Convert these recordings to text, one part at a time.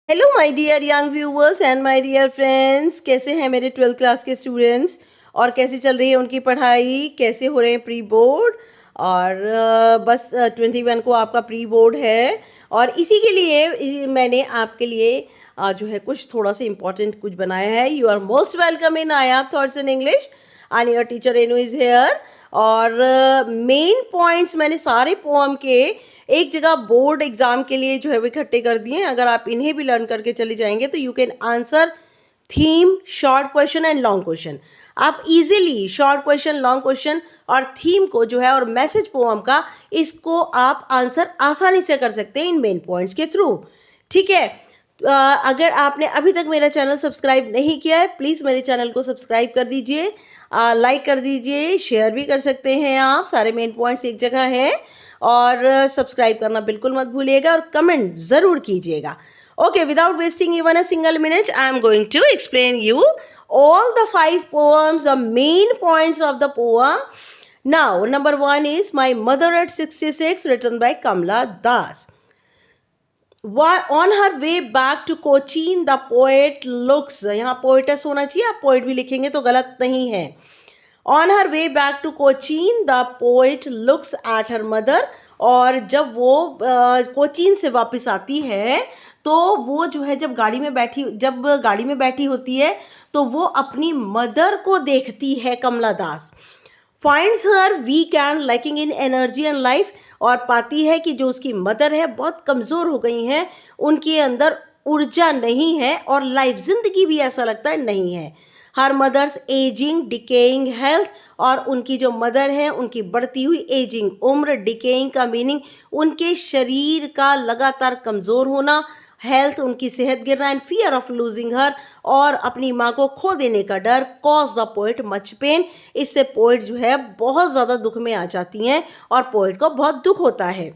Hello my dear young viewers and my dear friends, कैसे हैं मेरे 12th क्लास के स्टूडेंट्स और कैसी चल रही है उनकी पढ़ाई, कैसे हो रहे हैं प्री बोर्ड। और बस 21 को आपका प्री बोर्ड है और इसी के लिए मैंने आपके लिए जो है कुछ थोड़ा सा इम्पोर्टेंट कुछ बनाया है। You are most welcome in I am thoughts in English and your teacher Renu is here. और मेन पॉइंट्स मैंने सारे पोएम के एक जगह बोर्ड एग्जाम के लिए जो है वो इकट्ठे कर दिए हैं। अगर आप इन्हें भी लर्न करके चले जाएंगे तो you can answer theme, short question and long question. आप easily short question, long question और थीम को जो है और मैसेज पोएम का, इसको आप आंसर आसानी से कर सकते हैं इन मेन पॉइंट्स के थ्रू। ठीक है। अगर आपने अभी तक मेरा चैनल सब्सक्राइब नहीं किया है, प्लीज़ मेरे चैनल को सब्सक्राइब कर दीजिए, लाइक कर दीजिए, शेयर भी कर सकते हैं आप। सारे मेन पॉइंट्स एक जगह हैं और सब्सक्राइब करना बिल्कुल मत भूलिएगा और कमेंट ज़रूर कीजिएगा। Okay, without wasting even a single minute, I am going to explain you all the 5 poems, the main points of the poem. Now, number 1 is My Mother at 66, written by Kamla Das. On her way back to Cochin, the poet looks, यहाँ poetess होना चाहिए, आप poet भी लिखेंगे तो गलत नहीं है। On her way back to Cochin, the poet looks at her mother. और जब वो कोचीन से वापस आती है तो वो जो है जब गाड़ी में बैठी होती है तो वो अपनी मदर को देखती है। Kamala Das finds her weak and lacking in energy and life, और पाती है कि जो उसकी मदर है बहुत कमज़ोर हो गई हैं, उनके अंदर ऊर्जा नहीं है और लाइफ जिंदगी भी ऐसा लगता है नहीं है। Her mother's ageing decaying health, और उनकी जो मदर है उनकी बढ़ती हुई एजिंग उम्र, डिकेइंग का मीनिंग उनके शरीर का लगातार कमज़ोर होना, हेल्थ उनकी सेहत गिरना, and fear of losing her, और अपनी माँ को खो देने का डर, cause the poet much pain, इससे पोइट जो है बहुत ज़्यादा दुख में आ जाती हैं और पोइट को बहुत दुख होता है।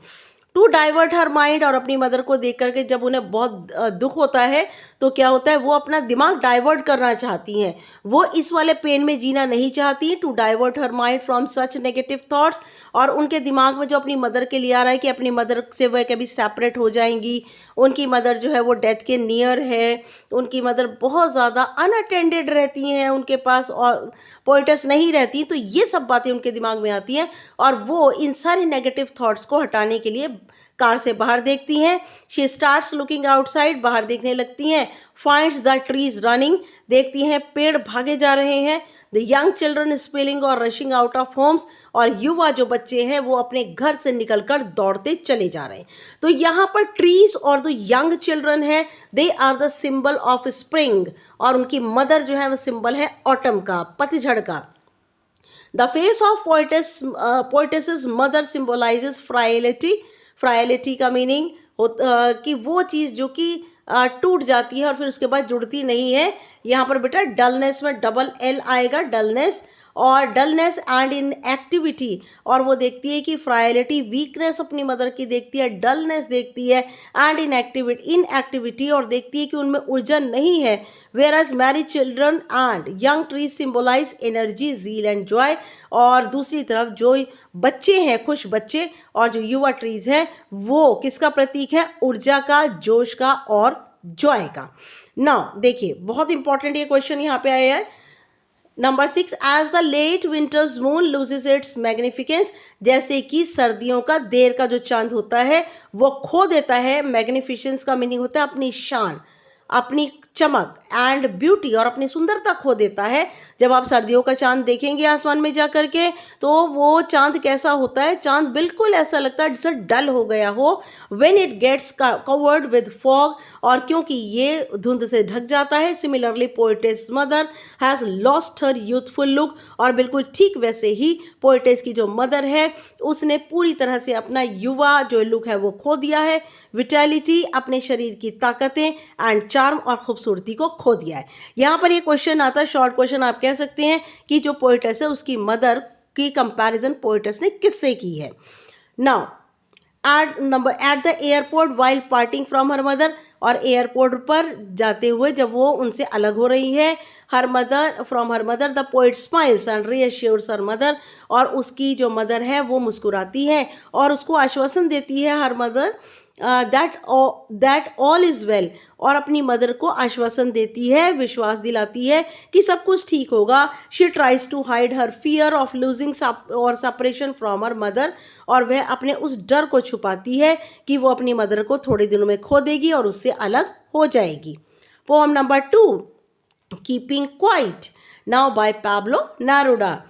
टू डाइवर्ट हर माइंड, और अपनी मदर को देख करके जब उन्हें बहुत दुख होता है तो क्या होता है, वो अपना दिमाग डाइवर्ट करना चाहती हैं, वो इस वाले पेन में जीना नहीं चाहती। To divert her mind from such negative thoughts, और उनके दिमाग में जो अपनी मदर के लिए आ रहा है कि अपनी मदर से वह कभी सेपरेट हो जाएंगी, उनकी मदर जो है वो डेथ के नियर है, उनकी मदर बहुत ज़्यादा अनअटेंडेड रहती हैं, उनके पास और पोइटस नहीं रहती, तो ये सब बातें उनके दिमाग में आती हैं और वो इन सारे नेगेटिव थॉट्स को हटाने के लिए कार से बाहर देखती हैं। शी स्टार्ट्स लुकिंग आउटसाइड, बाहर देखने लगती हैं। फाइंड्स द ट्रीज रनिंग, देखती हैं पेड़ भागे जा रहे हैं। द यंग चिल्ड्रन स्पेलिंग और रशिंग आउट ऑफ होम्स, और युवा जो बच्चे हैं वो अपने घर से निकलकर दौड़ते चले जा रहे हैं। तो यहाँ पर ट्रीज और जो यंग चिल्ड्रन है, they are the symbol of spring, और उनकी मदर जो है वो सिंबल है ऑटम का, पतझड़ का। The face of poet's mother symbolizes frailty, frailty का मीनिंग कि वो चीज़ जो कि टूट जाती है और फिर उसके बाद जुड़ती नहीं है। यहाँ पर बेटा डलनेस में डबल एल आएगा, डलनेस, और डलनेस एंड इन एक्टिविटी, और वो देखती है कि फ्राइलिटी वीकनेस अपनी मदर की देखती है, डलनेस देखती है, एंड इन एक्टिविटी, और देखती है कि उनमें ऊर्जा नहीं है। Whereas merry children and young trees symbolize energy, zeal and joy, और दूसरी तरफ जो बच्चे हैं, खुश बच्चे, और जो युवा ट्रीज हैं वो किसका प्रतीक है, ऊर्जा का, जोश का और जॉय का। नाउ देखिए बहुत इंपॉर्टेंट ये क्वेश्चन यहाँ पे आया है। Number 6, as the late winter's moon loses its magnificence, जैसे कि सर्दियों का देर का जो चांद होता है वो खो देता है। मैग्निफिकेंस का मीनिंग होता है अपनी शान, अपनी चमक, एंड ब्यूटी, और अपनी सुंदरता खो देता है। जब आप सर्दियों का चांद देखेंगे आसमान में जा कर के तो वो चांद कैसा होता है, चांद बिल्कुल ऐसा लगता है जैसे डल हो गया हो। When it gets covered with fog, और क्योंकि ये धुंध से ढक जाता है। Similarly poetess mother has lost her youthful look, और बिल्कुल ठीक वैसे ही पोइटेस की जो मदर है उसने पूरी तरह से अपना युवा जो लुक है वो खो दिया है। विटैलिटी, अपने शरीर की ताकतें, एंड चार्म और खूबसूरती को खो दिया है। यहाँ पर ये क्वेश्चन आता है, शॉर्ट क्वेश्चन आप कह सकते हैं कि जो पोइटेस है उसकी मदर की कंपैरिजन पोइटेस ने किससे की है। Now at the airport while parting from her mother, और एयरपोर्ट पर जाते हुए जब वो उनसे अलग हो रही है, her mother from her mother the poet smiles and reassures her mother, और उसकी जो मदर है वो मुस्कुराती है और उसको आश्वासन देती है her mother that all is well, और अपनी मदर को आश्वासन देती है, विश्वास दिलाती है कि सब कुछ ठीक होगा. She tries to hide her fear of losing और सेपरेशन फ्रॉम हर मदर, और वह अपने उस डर को छुपाती है कि वो अपनी मदर को थोड़े दिनों में खो देगी और उससे अलग हो जाएगी. Poem number 2, keeping quiet, now by Pablo Neruda.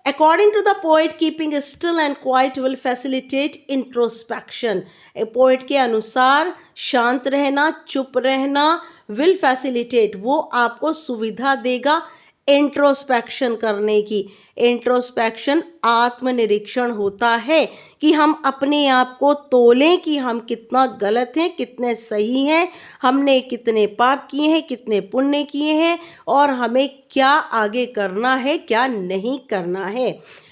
According to the poet, keeping still and quiet will facilitate introspection. A poet के अनुसार शांत रहना, चुप रहना will facilitate, वो आपको सुविधा देगा इंट्रोस्पेक्शन करने की. इंट्रोस्पेक्शन आत्मनिरीक्षण होता है कि हम अपने आप को तोलें कि हम कितना गलत हैं, कितने सही हैं, हमने कितने पाप किए हैं, कितने पुण्य किए हैं, और हमें क्या आगे करना है, क्या नहीं करना है.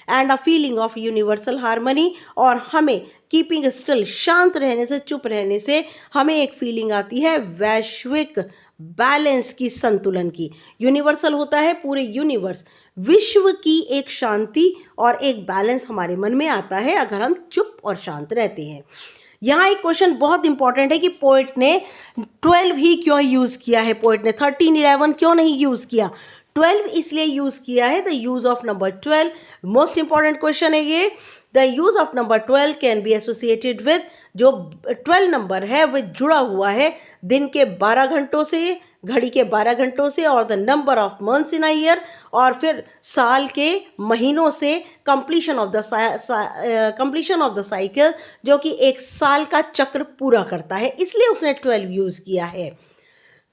And a feeling of universal harmony, और हमें कीपिंग स्टिल, शांत रहने से, चुप रहने से हमें एक फीलिंग आती है वैश्विक बैलेंस की, संतुलन की. यूनिवर्सल होता है पूरे यूनिवर्स, विश्व की एक शांति और एक बैलेंस हमारे मन में आता है अगर हम चुप और शांत रहते हैं. यहाँ एक क्वेश्चन बहुत इंपॉर्टेंट है कि पोएट ने 12 ही क्यों यूज़ किया है, पोएट ने 13, 11 क्यों नहीं यूज़ किया. 12 इसलिए यूज़ किया है, the use of number 12, most important question है ये. The use of number 12 can be associated with, जो 12 नंबर है वह जुड़ा हुआ है दिन के 12 घंटों से, घड़ी के 12 घंटों से, और the number of months in a year, और फिर साल के महीनों से, कंप्लीशन ऑफ द साइकिल, जो कि एक साल का चक्र पूरा करता है, इसलिए उसने 12 यूज़ किया है.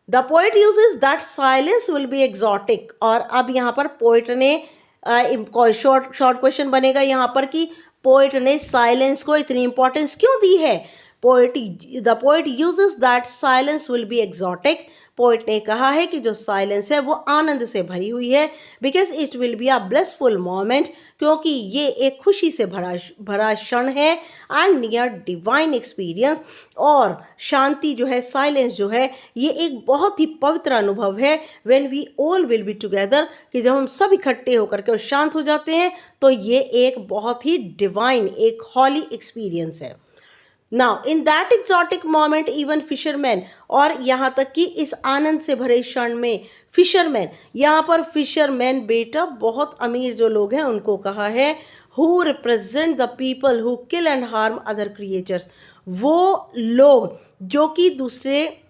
The poet uses that silence will be exotic, और अब यहाँ पर पोइट ने शॉर्ट क्वेश्चन बनेगा यहाँ पर कि पोइट ने साइलेंस को इतनी इंपॉर्टेंस क्यों दी है. The poet uses that silence will be exotic, poet ने कहा है कि जो साइलेंस है वो आनंद से भरी हुई है, because it will be a blessful moment, क्योंकि ये एक खुशी से भरा क्षण है, एंड नियर डिवाइन एक्सपीरियंस, और शांति जो है, साइलेंस जो है, ये एक बहुत ही पवित्र अनुभव है. When we all will be together, कि जब हम सब इकट्ठे होकर के शांत हो जाते हैं तो ये एक बहुत ही डिवाइन, एक हॉली एक्सपीरियंस है. Now in that exotic moment even fisherman, और यहाँ तक कि इस आनंद से भरे क्षण में फिशरमैन, यहाँ पर फिशरमैन बेटा बहुत अमीर जो लोग हैं उनको कहा है, who represent the people who kill and harm other creatures, वो लोग जो कि दूसरे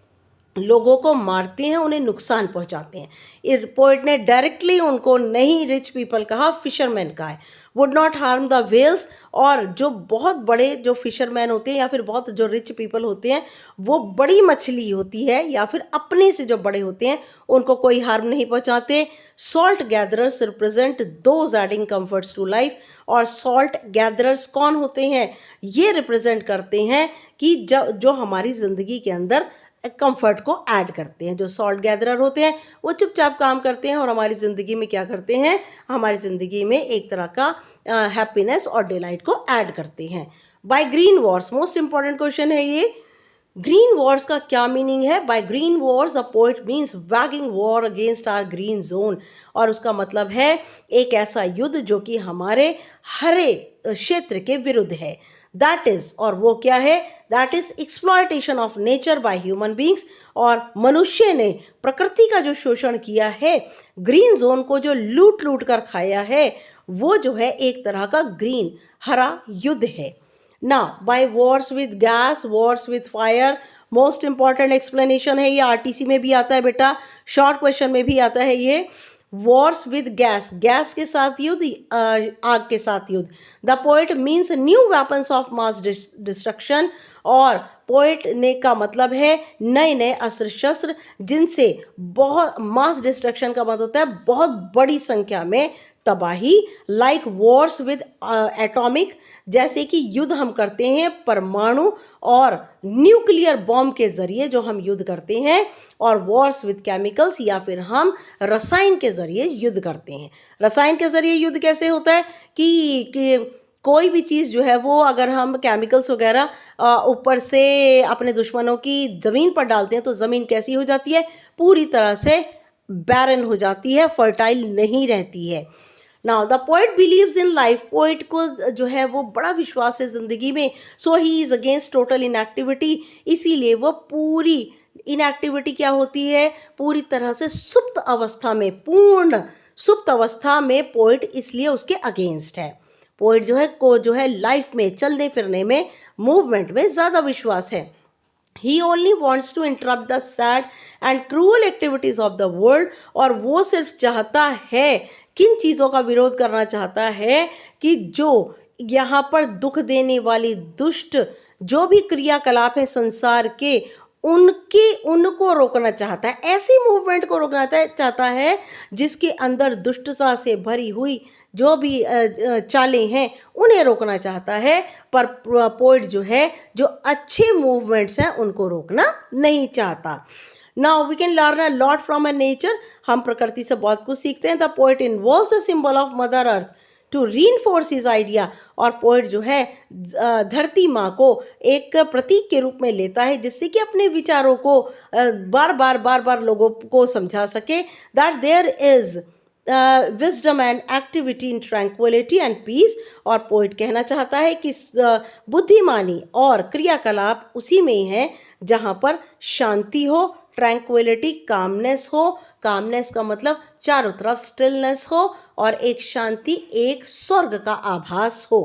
लोगों को मारते हैं, उन्हें नुकसान पहुंचाते हैं. पोइट ने डायरेक्टली उनको नहीं रिच पीपल कहा, फिशरमैन कहा है. Would not harm the whales, और जो बहुत बड़े जो फिशरमैन होते हैं या फिर बहुत जो रिच पीपल होते हैं, वो बड़ी मछली होती है या फिर अपने से जो बड़े होते हैं उनको कोई हार्म नहीं पहुंचाते. Salt gatherers represent those adding comforts to life, और सॉल्ट गैदरर्स कौन होते हैं, ये रिप्रेजेंट करते हैं कि जो हमारी ज़िंदगी के अंदर कंफर्ट को ऐड करते हैं. जो सॉल्ट गैदरर होते हैं वो चुपचाप काम करते हैं और हमारी ज़िंदगी में क्या करते हैं, हमारी ज़िंदगी में एक तरह का हैप्पीनेस और डिलाइट को ऐड करते हैं. By green wars, most important question है ये. ग्रीन वॉर्स का क्या मीनिंग है. By green wars the poet means waging war against our green zone, और उसका मतलब है एक ऐसा युद्ध जो कि हमारे हरे क्षेत्र के विरुद्ध है. दैट इज, और वो क्या है, that is exploitation of nature by human beings, और मनुष्य ने प्रकृति का जो शोषण किया है, ग्रीन जोन को जो लूट कर खाया है, वो जो है एक तरह का ग्रीन हरा युद्ध है. Now by wars with gas, wars with fire, most important explanation है ये, आरटीसी में भी आता है बेटा, शॉर्ट क्वेश्चन में भी आता है ये. वॉर्स विद गैस, गैस के साथ युद्ध, आग के साथ युद्ध. The poet means new weapons of mass destruction, और पोइट ने का मतलब है नए नए अस्त्र शस्त्र जिनसे बहुत मास डिस्ट्रक्शन का मतलब होता है बहुत बड़ी संख्या में तबाही. लाइक वॉर्स विद एटॉमिक, जैसे कि युद्ध हम करते हैं परमाणु और न्यूक्लियर बॉम्ब के ज़रिए जो हम युद्ध करते हैं, और वॉर्स विद केमिकल्स, या फिर हम रसायन के ज़रिए युद्ध करते हैं. रसायन के ज़रिए युद्ध कैसे होता है कि कोई भी चीज़ जो है वो अगर हम केमिकल्स वगैरह ऊपर से अपने दुश्मनों की ज़मीन पर डालते हैं तो ज़मीन कैसी हो जाती है, पूरी तरह से बैरन हो जाती है, फर्टाइल नहीं रहती है. Now the poet believes in life, poet को जो है वो बड़ा विश्वास है ज़िंदगी में, so he is against total inactivity, इसीलिए वो पूरी इनएक्टिविटी क्या होती है, पूरी तरह से सुप्त अवस्था में, पूर्ण सुप्त अवस्था में पोइट इसलिए उसके अगेंस्ट है। पोइट जो है लाइफ में चलने फिरने में, मूवमेंट में ज़्यादा विश्वास है। He only wants to interrupt the sad and cruel activities of the world, और वो सिर्फ चाहता है, किन चीज़ों का विरोध करना चाहता है कि जो यहाँ पर दुख देने वाली दुष्ट जो भी क्रियाकलाप है संसार के, उनको रोकना चाहता है, ऐसी मूवमेंट को रोकना चाहता है जिसके अंदर दुष्टता से भरी हुई जो भी चालें हैं उन्हें रोकना चाहता है। पर पोइट जो है, जो अच्छे मूवमेंट्स हैं उनको रोकना नहीं चाहता। Now we can learn a lot from a nature, हम प्रकृति से बहुत कुछ सीखते हैं। The poet involves a symbol of mother earth to reinforce his idea, और पोइट जो है धरती माँ को एक प्रतीक के रूप में लेता है जिससे कि अपने विचारों को बार बार लोगों को समझा सके that there is wisdom and activity in tranquility and peace. और पोइट कहना चाहता है कि बुद्धिमानी और क्रियाकलाप उसी में ही है जहाँ पर शांति हो, ट्रैंक्विलिटी कामनेस हो, कामनेस का मतलब चारों तरफ स्टिलनेस हो, और एक शांति, एक स्वर्ग का आभास हो।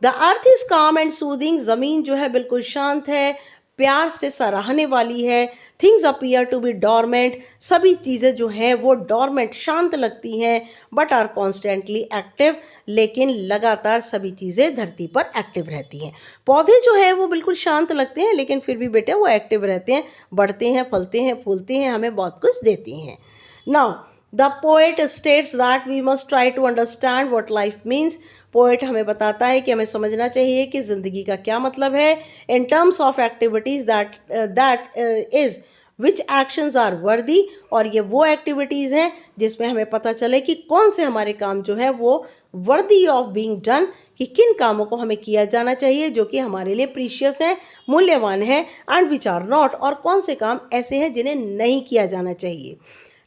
द अर्थ इज काम एंड सूदिंग, ज़मीन जो है बिल्कुल शांत है, प्यार से सराहने वाली है। Things appear to be dormant, सभी चीज़ें जो हैं वो डॉर्मेंट शांत लगती हैं, बट आर कॉन्स्टेंटली एक्टिव, लेकिन लगातार सभी चीज़ें धरती पर एक्टिव रहती हैं। पौधे जो है वो बिल्कुल शांत लगते हैं लेकिन फिर भी बेटे वो एक्टिव रहते हैं, बढ़ते हैं, फलते हैं, फूलते हैं, हमें बहुत कुछ देते हैं। Now the poet states that we must try to understand what life means, poet हमें बताता है कि हमें समझना चाहिए कि ज़िंदगी का क्या मतलब है in terms of activities that is which actions are worthy, और ये वो एक्टिविटीज़ हैं जिसमें हमें पता चले कि कौन से हमारे काम जो है वो वर्दी ऑफ बीइंग डन, कि किन कामों को हमें किया जाना चाहिए जो कि हमारे लिए प्रीशियस हैं, मूल्यवान है, एंड विच आर नॉट, और कौन से काम ऐसे हैं जिन्हें नहीं किया जाना चाहिए।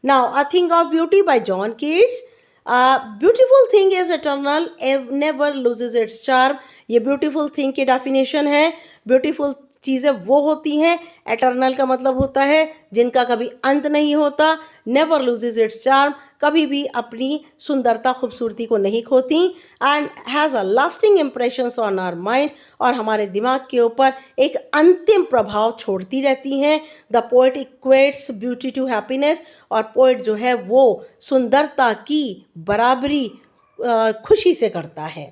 Now a thing of beauty bye John Keats, beautiful thing is eternal never loses it's charm, ये ब्यूटीफुल थिंग की डेफिनेशन है। ब्यूटीफुल चीज़ें वो होती हैं, एटर्नल का मतलब होता है जिनका कभी अंत नहीं होता, नेवर लूजेज इट्स चार्म, कभी भी अपनी सुंदरता खूबसूरती को नहीं खोती, and has a lasting impressions on our mind, और हमारे दिमाग के ऊपर एक अंतिम प्रभाव छोड़ती रहती हैं। The poet equates beauty to happiness, और पोएट जो है वो सुंदरता की बराबरी खुशी से करता है।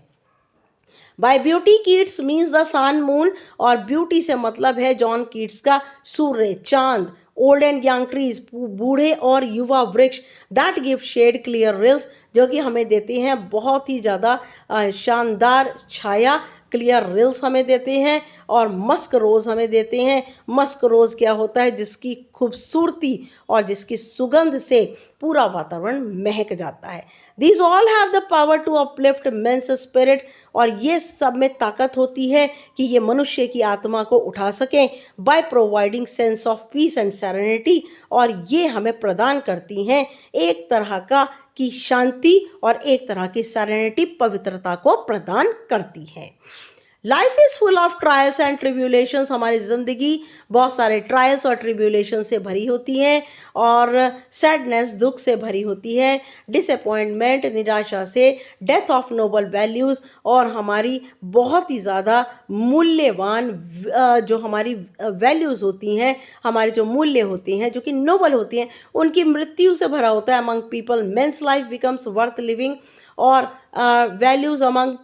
By beauty Keats means the sun moon, और ब्यूटी से मतलब है जॉन कीट्स का सूर्य, चांद, ओल्ड एंड यंग ट्रीज, बूढ़े और युवा वृक्ष, that give shade clear rills, जो कि हमें देते हैं बहुत ही ज़्यादा शानदार छाया, क्लियर रिल्स हमें देते हैं, और मस्क रोज़ हमें देते हैं। मस्क रोज़ क्या होता है, जिसकी खूबसूरती और जिसकी सुगंध से पूरा वातावरण महक जाता है। These all have the power to uplift men's spirit, और ये सब में ताकत होती है कि ये मनुष्य की आत्मा को उठा सकें by providing sense of peace and serenity, और ये हमें प्रदान करती हैं एक तरह का की शांति और एक तरह की सेरेनिटी, पवित्रता को प्रदान करती है। Life is full of trials and tribulations, हमारी ज़िंदगी बहुत सारे ट्रायल्स और ट्रिब्यूलेशन से भरी होती है, और सैडनेस, दुख से भरी होती है, डिसअपॉइंटमेंट, निराशा से, डेथ ऑफ नोबल वैल्यूज़, और हमारी बहुत ही ज़्यादा मूल्यवान जो हमारी वैल्यूज़ होती हैं, हमारे जो मूल्य होते हैं जो कि नोबल होती हैं, उनकी मृत्यु से भरा होता है। Among people men's life becomes worth living, और values among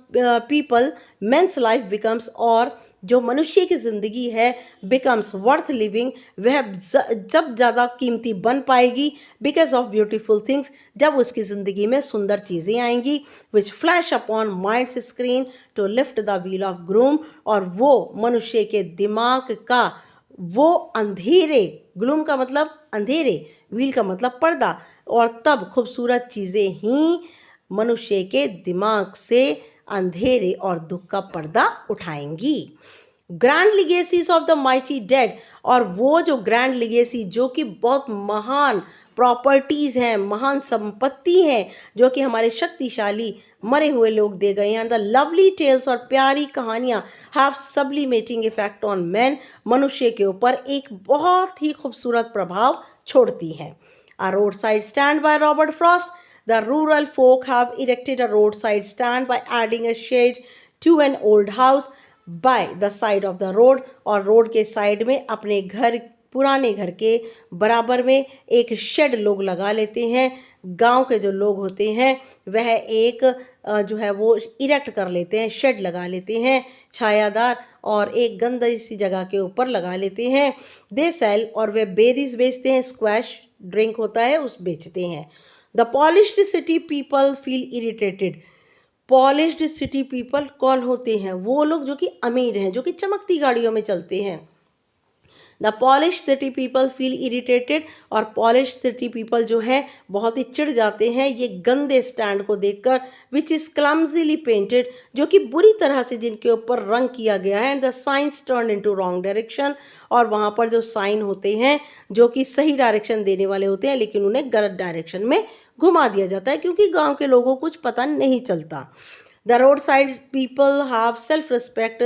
people men's life becomes, और जो मनुष्य की ज़िंदगी है बिकम्स वर्थ लिविंग, वह जब ज़्यादा कीमती बन पाएगी बिकॉज ऑफ ब्यूटीफुल थिंग्स, जब उसकी ज़िंदगी में सुंदर चीज़ें आएंगी, which flash upon mind's screen to lift the veil of gloom, और वो मनुष्य के दिमाग का वो अंधेरे, ग्लूम का मतलब अंधेरे, व्हील का मतलब पर्दा, और तब खूबसूरत चीज़ें ही मनुष्य के दिमाग से अंधेरे और दुख का पर्दा उठाएंगी। Grand legacies of the mighty dead, और वो जो ग्रैंड लिगेसी जो कि बहुत महान प्रॉपर्टीज़ हैं, महान संपत्ति हैं जो कि हमारे शक्तिशाली मरे हुए लोग दे गए हैं। द लवली टेल्स, और प्यारी कहानियाँ हैव सब्लिमेटिंग इफेक्ट ऑन मैन, मनुष्य के ऊपर एक बहुत ही खूबसूरत प्रभाव छोड़ती हैं। A roadside stand by Robert Frost. The rural folk have erected a roadside stand by adding a shade to an old house by the side of the road, और रोड के साइड में अपने घर, पुराने घर के बराबर में एक शेड लोग लगा लेते हैं। गांव के जो लोग होते हैं वह एक जो है वो इरेक्ट कर लेते हैं, शेड लगा लेते हैं छायादार, और एक गंदी सी जगह के ऊपर लगा लेते हैं। दे सेल, और वे बेरीज बेचते हैं, स्क्वैश ड्रिंक होता है उस बेचते हैं। The polished city people feel irritated. Polished city people कौन होते हैं? वो लोग जो कि अमीर हैं, जो कि चमकती गाड़ियों में चलते हैं। The polish city people feel irritated, और पॉलिश सिटी पीपल जो है बहुत ही चिढ़ जाते हैं ये गंदे स्टैंड को देखकर, विच इज़ क्लमजीली पेंटेड, जो कि बुरी तरह से जिनके ऊपर रंग किया गया है। And the science turn into wrong direction, और वहाँ पर जो साइन होते हैं जो कि सही डायरेक्शन देने वाले होते हैं लेकिन उन्हें गलत डायरेक्शन में घुमा दिया जाता है क्योंकि गाँव के लोगों को कुछ पता नहीं चलता। The road side people have self respect,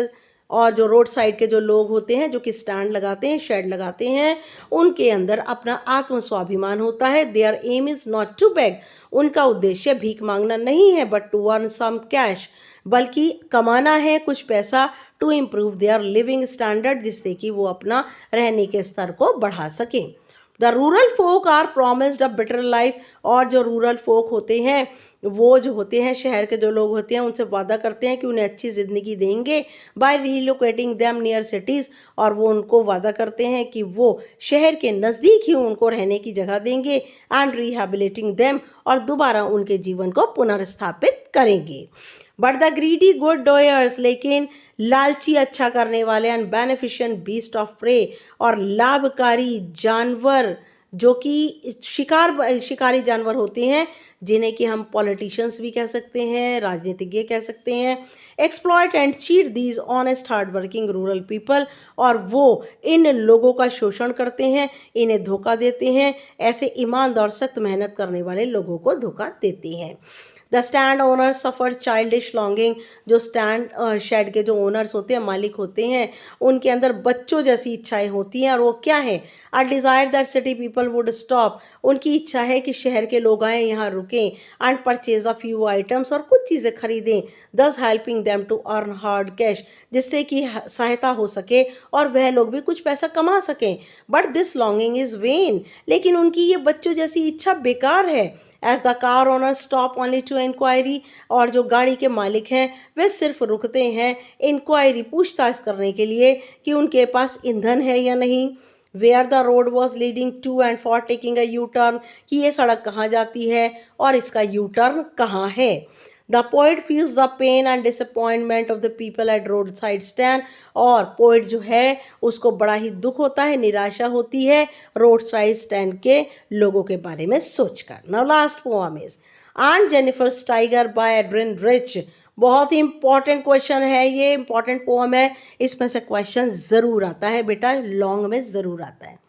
और जो रोड साइड के जो लोग होते हैं जो कि स्टैंड लगाते हैं, शेड लगाते हैं, उनके अंदर अपना आत्म स्वाभिमान होता है। Their aim is not to beg, उनका उद्देश्य भीख मांगना नहीं है, but to earn some cash, बल्कि कमाना है कुछ पैसा, to improve their living standard, जिससे कि वो अपना रहने के स्तर को बढ़ा सकें। The rural folk are promised a better life, और जो रूरल फोक होते हैं वो जो होते हैं शहर के जो लोग होते हैं उनसे वादा करते हैं कि उन्हें अच्छी ज़िंदगी देंगे by relocating them near cities, और वो उनको वादा करते हैं कि वो शहर के नज़दीक ही उनको रहने की जगह देंगे। एंड रिहेबिलिटिंग देम, और दोबारा उनके जीवन को पुनर्स्थापित करेंगे। But the greedy good doers, लेकिन लालची अच्छा करने वाले, and beneficent beast of prey, और लाभकारी जानवर जो कि शिकारी जानवर होते हैं जिन्हें कि हम पॉलिटिशियंस भी कह सकते हैं, राजनीतिज्ञ कह सकते हैं, exploit and cheat these honest hard working rural people, और वो इन लोगों का शोषण करते हैं, इन्हें धोखा देते हैं, ऐसे ईमानदार सख्त मेहनत करने वाले लोगों को धोखा देते हैं। The stand owner suffer childish longing, जो स्टैंड शेड के जो ओनर्स होते हैं, मालिक होते हैं, उनके अंदर बच्चों जैसी इच्छाएं होती हैं, और वो क्या है? अ desire that city people would stop, उनकी इच्छा है कि शहर के लोग आएँ, यहाँ रुकें, and purchase a few items, और कुछ चीज़ें खरीदें, thus helping them to earn hard cash, जिससे कि सहायता हो सके और वह लोग भी कुछ पैसा कमा सकें। But this longing is vain, लेकिन उनकी ये बच्चों जैसी इच्छा बेकार है। As the car owner stop only to inquiry, और जो गाड़ी के मालिक हैं वे सिर्फ रुकते हैं इंक्वायरी, पूछताछ करने के लिए कि उनके पास ईंधन है या नहीं। Where the road was leading to and for taking a U turn, कि ये सड़क कहाँ जाती है और इसका यू टर्न कहाँ है। The poet feels the pain and disappointment of the people at road side stand, और पोइट जो है उसको बड़ा ही दुख होता है, निराशा होती है रोड साइड स्टैंड के लोगों के बारे में सोचकर। Now last poem is Aunt Jennifer's Tiger by Adrienne Rich. बहुत ही इंपॉर्टेंट क्वेश्चन है ये, इंपॉर्टेंट पोएम है, इसमें से क्वेश्चन ज़रूर आता है बेटा, लॉन्ग में ज़रूर आता है।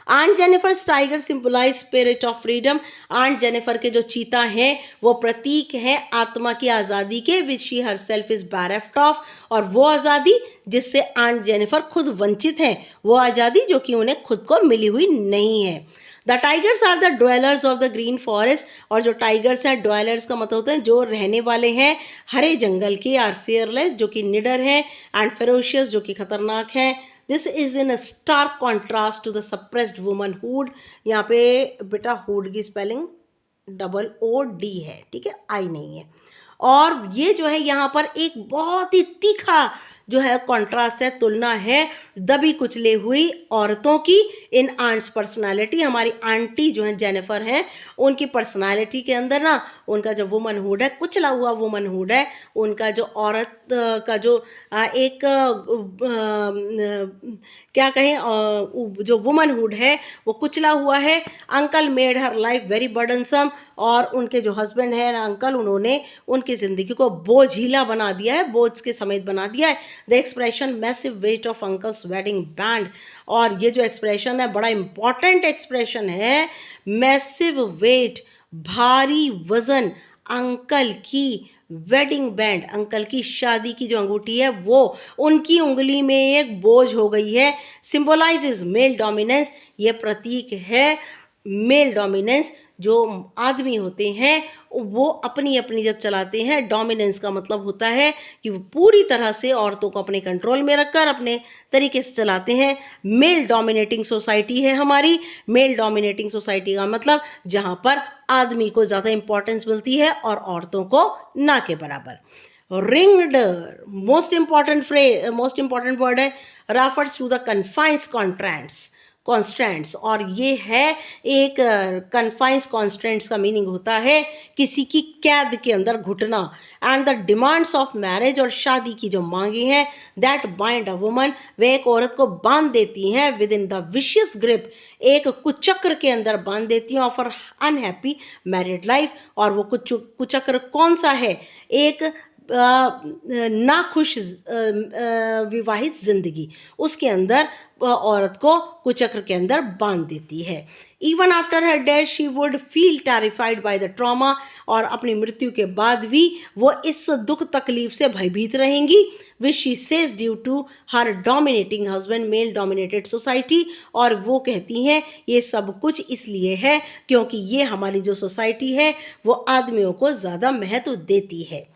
Aunt Jennifer's Tiger symbolize spirit of freedom, Aunt Jennifer के जो चीता हैं वो प्रतीक हैं आत्मा की आज़ादी के, which she herself is bereft of, और वो आज़ादी जिससे आंट जेनिफर खुद वंचित हैं, वो आज़ादी जो कि उन्हें खुद को मिली हुई नहीं है। The tigers are the dwellers of the green forest, और जो टाइगर्स हैं, ड्वेलर्स का मतलब होता है जो रहने वाले हैं हरे जंगल के, आर फियरलेस जो कि निडर हैं, एंड फेरोशियस जो कि खतरनाक हैं। This is in a stark contrast to the suppressed womanhood, यहाँ पे बेटा हुड की स्पेलिंग OOD है, ठीक है, आई नहीं है। और ये जो है यहाँ पर एक बहुत ही तीखा जो है कॉन्ट्रास्ट है, तुलना है दबी कुचले हुई औरतों की इन आंट्स पर्सनालिटी। हमारी आंटी जो है जेनिफर हैं, उनकी पर्सनालिटी के अंदर ना उनका जो वुमनहुड है, कुचला हुआ वुमनहुड है, उनका जो औरत का जो एक क्या कहें जो वुमनहुड है वो कुचला हुआ है। Uncle made her life very burdensome, और उनके जो हस्बैंड है अंकल, उन्होंने उनकी ज़िंदगी को बोझीला बना दिया है, बोझ के समेत बना दिया है। The expression massive weight of uncle's wedding band, और ये जो एक्सप्रेशन है बड़ा इंपॉर्टेंट एक्सप्रेशन है। मैसिव वेट, भारी वजन, अंकल की वेडिंग बैंड, अंकल की शादी की जो अंगूठी है वो उनकी उंगली में एक बोझ हो गई है। सिंबलाइजेज मेल डोमिनेंस, ये प्रतीक है मेल डोमिनेंस। जो आदमी होते हैं वो अपनी अपनी जब चलाते हैं, डोमिनेंस का मतलब होता है कि वो पूरी तरह से औरतों को अपने कंट्रोल में रखकर अपने तरीके से चलाते हैं। मेल डोमिनेटिंग सोसाइटी है हमारी। मेल डोमिनेटिंग सोसाइटी का मतलब जहाँ पर आदमी को ज़्यादा इंपॉर्टेंस मिलती है और औरतों को ना के बराबर। रिंग्ड, मोस्ट इंपॉर्टेंट वर्ड है, refers to the confines constants, और ये है एक कन्फाइंस कॉन्स्टेंट्स का मीनिंग होता है किसी की कैद के अंदर घुटना। And the demands of marriage, और शादी की जो मांगे हैं, दैट बाइंड अ वुमन, वे एक औरत को बांध देती हैं with in the vicious grip, एक कुचक्र के अंदर बांध देती हैं of a unhappy married life. और वो कुचक्र कौन सा है? एक नाखुश विवाहित जिंदगी, उसके अंदर औरत को कुचक्र के अंदर बांध देती है। Even after her death she would feel terrified by the trauma, और अपनी मृत्यु के बाद भी वो इस दुख तकलीफ से भयभीत रहेंगी। Which she says due to her dominating husband, male dominated society, और वो कहती हैं ये सब कुछ इसलिए है क्योंकि ये हमारी जो सोसाइटी है वो आदमियों को ज़्यादा महत्व देती है।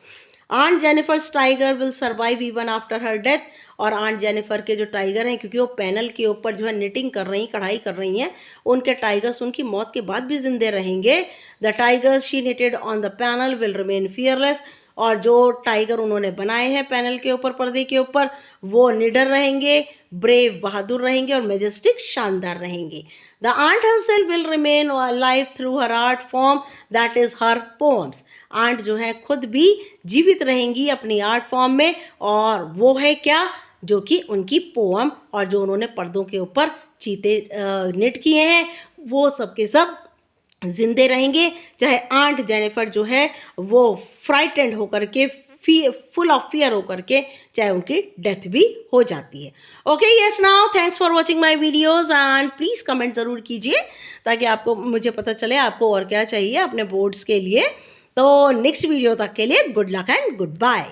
Aunt Jennifer's Tiger will survive even after her death, और आंट जेनिफर के जो टाइगर हैं, क्योंकि वो पैनल के ऊपर जो है निटिंग कर रही, कढ़ाई कर रही हैं, उनके टाइगर्स उनकी मौत के बाद भी जिंदे रहेंगे। The tigers she knitted on the panel will remain fearless, और जो टाइगर उन्होंने बनाए हैं पैनल के ऊपर, पर्दे के ऊपर, वो निडर रहेंगे, ब्रेव बहादुर रहेंगे, और मेजेस्टिक शानदार रहेंगे। The aunt herself will remain alive through her art form, that is her poems. Aunt जो है खुद भी जीवित रहेंगी अपनी आर्ट फॉर्म में, और वो है क्या? जो कि उनकी पोअम, और जो उन्होंने पर्दों के ऊपर चीते निट किए हैं, वो सब के सब जिंदे रहेंगे। चाहे आंट जेनिफर जो है वो फ्राइटेंड होकर के, फुल ऑफ फियर होकर के, चाहे उनकी डेथ भी हो जाती है। Okay, yes, now thanks for watching my videos, and please comment ज़रूर कीजिए ताकि आपको, मुझे पता चले आपको और क्या चाहिए अपने बोर्ड्स के लिए। तो नेक्स्ट वीडियो तक के लिए good luck and good bye.